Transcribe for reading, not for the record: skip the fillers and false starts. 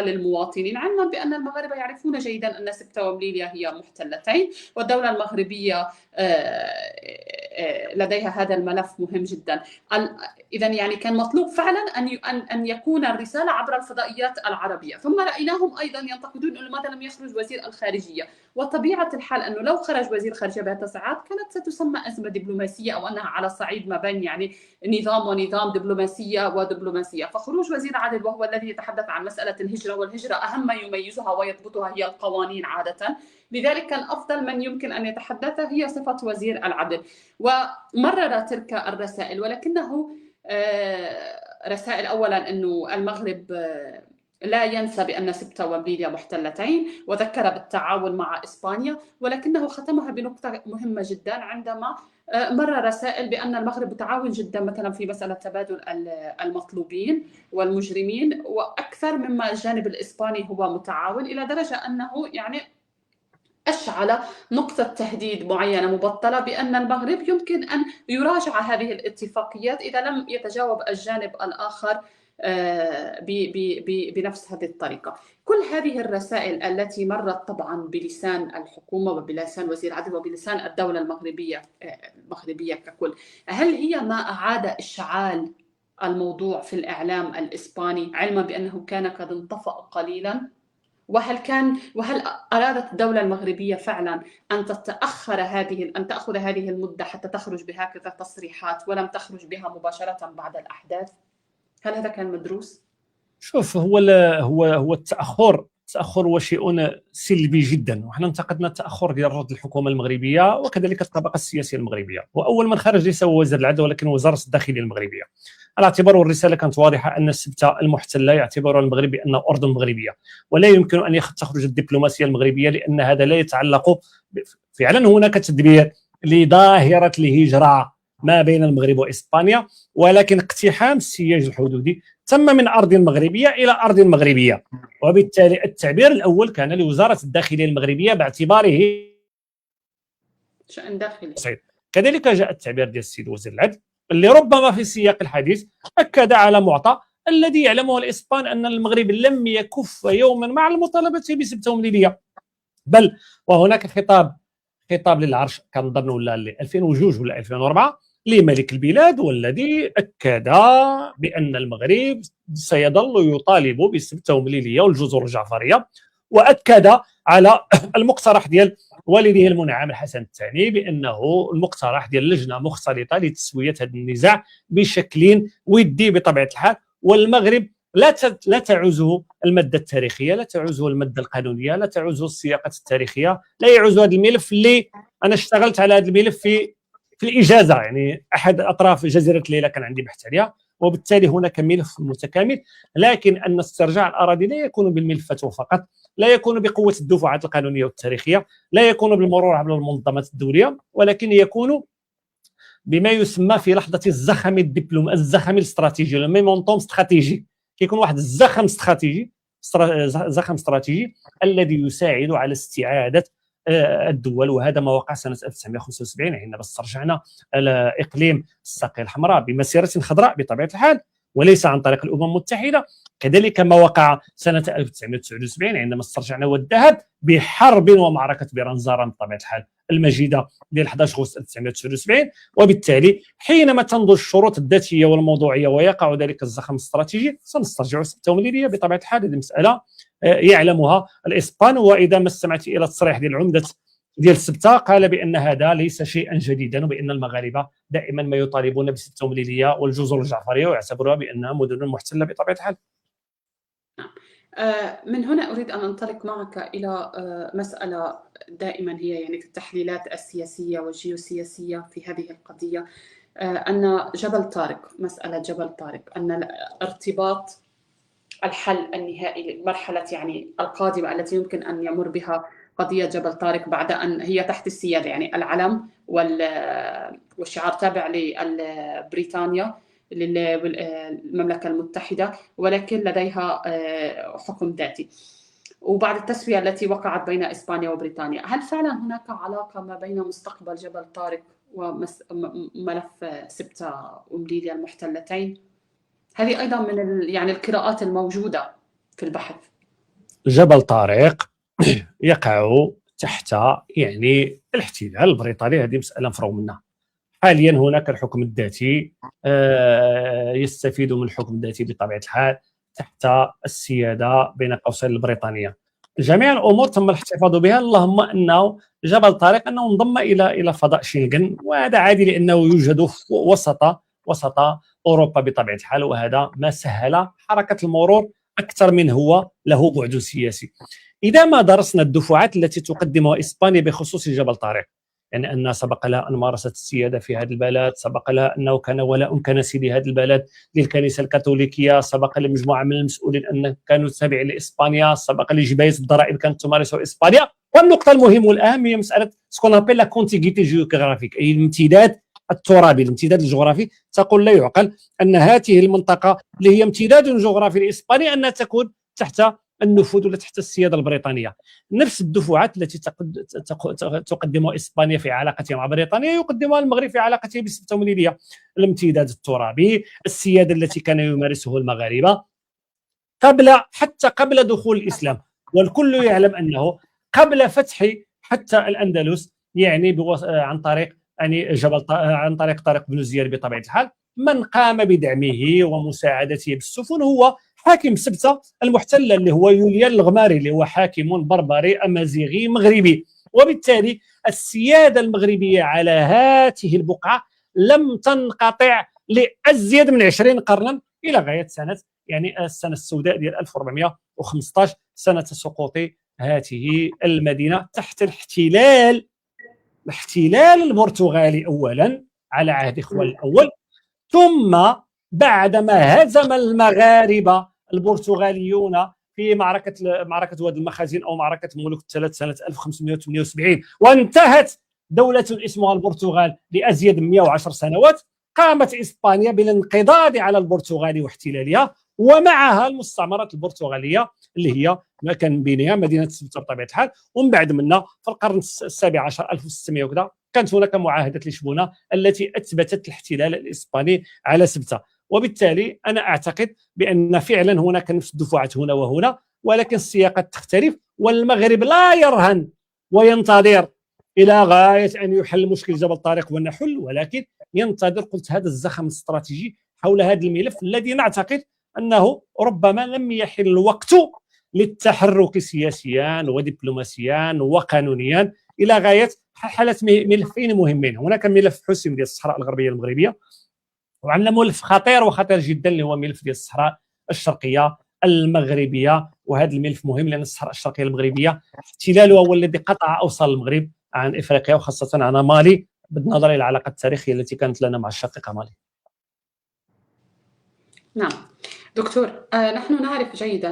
للمواطنين، علما بأن المغاربة يعرفون جيدا أن سبتة ومليليا هي محتلتين، والدولة المغربية لديها هذا الملف مهم جدا. إذا يعني كان مطلوب فعلا أن يكون الرسالة عبر الفضائيات العربية. ثم رأيناهم أيضا ينتقدون لماذا لم يخرج وزير الخارجية، وطبيعة الحال أنه لو خرج وزير الخارجية بهذا الساعات كانت ستسمى أزمة دبلوماسية، أو أنها على صعيد ما بين يعني نظام ونظام، دبلوماسية ودبلوماسية. فخروج وزير عدل وهو الذي يتحدث عن مسألة الهجرة، والهجرة أهم ما يميزها ويضبطها هي القوانين عادة، لذلك كان أفضل من يمكن أن يتحدث هي صفة وزير العدل. ومرر تلك الرسائل، ولكنه رسائل أولا أنه المغرب لا ينسى بأن سبتة ومليليا محتلتين، وذكر بالتعاون مع إسبانيا، ولكنه ختمها بنقطة مهمة جدا عندما مرر رسائل بأن المغرب متعاون جدا مثلا في مسألة تبادل المطلوبين والمجرمين، وأكثر مما الجانب الإسباني هو متعاون، إلى درجة أنه يعني أشعل نقطة تهديد معينة مبطلة بأن المغرب يمكن أن يراجع هذه الاتفاقيات إذا لم يتجاوب الجانب الآخر بنفس هذه الطريقة. كل هذه الرسائل التي مرت طبعا بلسان الحكومة وبلسان وزير العدل وبلسان الدولة المغربية ككل، هل هي ما أعاد إشعال الموضوع في الإعلام الإسباني، علما بأنه كان قد انطفأ قليلا؟ وهل أرادت الدولة المغربية فعلا أن تأخذ هذه المدة حتى تخرج بهكذا تصريحات ولم تخرج بها مباشرة بعد الأحداث؟ هل هذا كان مدروس؟ شوف، هو التأخر هو شيء سلبي جدا، وحنا انتقدنا التأخر ديال رد الحكومة المغربية وكذلك الطبقة السياسية المغربية. وأول من خرج ليس هو وزير العدل ولكن وزارة الداخلية المغربية، على اعتبار الرسالة كانت واضحة أن سبتة المحتلة يعتبرها المغرب بأنها أرض مغربية، ولا يمكن أن تخرج الدبلوماسية المغربية لأن هذا لا يتعلق فعلا. هناك تدبير لظاهرة الهجرة ما بين المغرب وإسبانيا، ولكن اقتحام السياج الحدودي تم من أرض مغربية إلى أرض مغربية، وبالتالي التعبير الأول كان لوزارة الداخلية المغربية باعتباره شأن داخلي. كذلك جاء التعبير ديال السيد وزير العدل اللي ربما في سياق الحديث أكد على معطى الذي يعلمه الإسبان أن المغرب لم يكف يوما مع المطالبة بسبتة ومليلية، بل وهناك خطاب للعرش كنظن ولا 2002 ولا 2004 لملك البلاد، والذي أكد بأن المغرب سيظل يطالب بسبتة ومليلية والجزر الجعفرية، وأكد على المقترح ديال والده المنعم الحسن الثاني بأنه المقترح ديال لجنة مختلطة لتسوية هذا النزاع بشكل ودي بطبيعة الحال. والمغرب لا تعوزه المادة التاريخية، لا تعوزه المادة القانونية، لا تعوزه السياقات التاريخية، لا يعوز هذا الملف اللي أنا اشتغلت على هذا الملف في الإجازة، يعني أحد أطراف جزيرة ليلى كان عندي بحث عليها، وبالتالي هناك ملف متكامل. لكن أن استرجاع الأراضي لا يكون بالملفات فقط، لا يكون بقوة الدفعات القانونية والتاريخية، لا يكون بالمرور عبر المنظمات الدولية، ولكن يكون بما يسمى في لحظة الزخم الزخم الاستراتيجي، الميمونتوم استراتيجي. كيكون واحد الزخم استراتيجي الذي يساعد على استعادة الدول، وهذا ما وقع سنة 1975 عندما استرجعنا إقليم الساقية الحمراء بمسيرة خضراء بطبيعة الحال وليس عن طريق الأمم المتحدة. كذلك ما وقع سنة 1979 عندما استرجعنا والذهب بحرب ومعركة بيرانزاران بطبيعة الحال المجيدة ديال 11 أغسطس 1979. وبالتالي حينما تنضج الشروط الذاتية والموضوعية ويقع ذلك الزخم الاستراتيجي سنسترجع سبتة ومليلية بطبيعة الحال. هذه مسألة يعلمها الإسبان. وإذا ما استمعت إلى التصريح ديال العمدة ديال سبتة قال بأن هذا ليس شيئا جديدا، وبأن المغاربة دائما ما يطالبون بسبتة ومليلية والجزر الجعفرية ويعتبروها بأنها مدن محتلة بطبيعة الحال. من هنا أريد أن أنطلق معك إلى مسألة دائما هي يعني في التحليلات السياسية والجيوسياسية في هذه القضية، أن جبل طارق، مسألة جبل طارق، أن ارتباط الحل النهائي للمرحلة يعني القادمة التي يمكن أن يمر بها قضية جبل طارق بعد أن هي تحت السيادة، يعني العلم والشعار تابع لبريطانيا للمملكة المتحدة، ولكن لديها حكم ذاتي، وبعد التسوية التي وقعت بين إسبانيا وبريطانيا، هل فعلا هناك علاقة ما بين مستقبل جبل طارق وملف سبتة ومليليا المحتلتين؟ هذه أيضا من يعني القراءات الموجودة في البحث. جبل طارق يقع تحت يعني الاحتلال البريطاني. هذه مسألة مفروغ منها. حاليا هناك الحكم الذاتي، يستفيد من الحكم الذاتي بطبيعة الحال تحت السيادة بين قوسين البريطانية. جميع الأمور تم الاحتفاظ بها، اللهم أنه جبل طارق أنه انضم إلى فضاء شنغن، وهذا عادي لأنه يوجد وسط أوروبا بطبيعة الحال، وهذا ما سهل حركة المرور أكثر من هو له بعد سياسي. إذا ما درسنا الدفعات التي تقدمها إسبانيا بخصوص جبل طارق، يعني أن سبق لها أن مارست السيادة في هذا البلد، سبق لها أنه كان ولاء كنسي لهذا البلد للكنيسة الكاثوليكية، سبق لمجموعة من المسؤولين أن كانوا تابعين لإسبانيا، سبق لجباية الضرائب كانت تمارسها إسبانيا. والنقطة المهمة والأهم هي مسألة سكون أبيل لا كونتيغيتي جيوغرافيك، أي الامتداد الترابي، الامتداد الجغرافي. تقول لا يعقل أن هذه المنطقة اللي هي امتداد جغرافي لإسبانيا أنها تكون تحت النفوذ ولا تحت السياده البريطانيه. نفس الدفعات التي تقدمها اسبانيا في علاقتها مع بريطانيا يقدمها المغرب في علاقته بسبته وليبيا. الامتداد الترابي، السياده التي كان يمارسه المغاربه حتى قبل دخول الاسلام، والكل يعلم انه قبل فتح حتى الاندلس، يعني عن طريق عن طريق طارق بن زياد بطبيعه الحال، من قام بدعمه ومساعدته بالسفن هو حاكم سبته المحتله اللي هو يوليان الغماري، اللي هو حاكم بربري امازيغي مغربي. وبالتالي السياده المغربيه على هذه البقعه لم تنقطع لازيد من 20 قرنا الى غايه السنه السوداء ديال 1415، سنه سقوط هذه المدينه تحت الاحتلال البرتغالي اولا على عهد اخوان الاول، ثم بعدما هزم المغاربه البرتغاليون في معركه وادي المخازين او معركه ملوك الثلاث سنه 1578، وانتهت دوله اسمها البرتغال لازيد من 110 سنوات، قامت اسبانيا بالانقضاض على البرتغال واحتلالها، ومعها المستعمرات البرتغاليه اللي هي ما كان بينها مدينه سبته بطبيعه الحال. ومن بعد منا في القرن السابع عشر 1600 وكذا كانت هناك معاهده لشبونه التي اثبتت الاحتلال الاسباني على سبته. وبالتالي انا اعتقد بان فعلا هناك نفس الدفعات هنا وهنا، ولكن السياقات تختلف، والمغرب لا يرهن وينتظر الى غايه ان يحل مشكل جبل طارق ونحل، ولكن ينتظر قلت هذا الزخم الاستراتيجي حول هذا الملف الذي نعتقد انه ربما لم يحل الوقت للتحرك سياسيا ودبلوماسيا وقانونيا الى غايه حاله ملفين مهمين. هناك ملف حسم ديال الصحراء الغربيه المغربيه، وعندنا ملف خطير جدا اللي هو ملف ديال الصحراء الشرقيه المغربيه. وهذا الملف مهم لان الصحراء الشرقيه المغربيه احتلالها هو الذي قطع اوصال المغرب عن افريقيا وخاصه عن مالي، بالنظر الى العلاقه التاريخيه التي كانت لنا مع الشقيقه مالي. نعم دكتور، نحن نعرف جيدا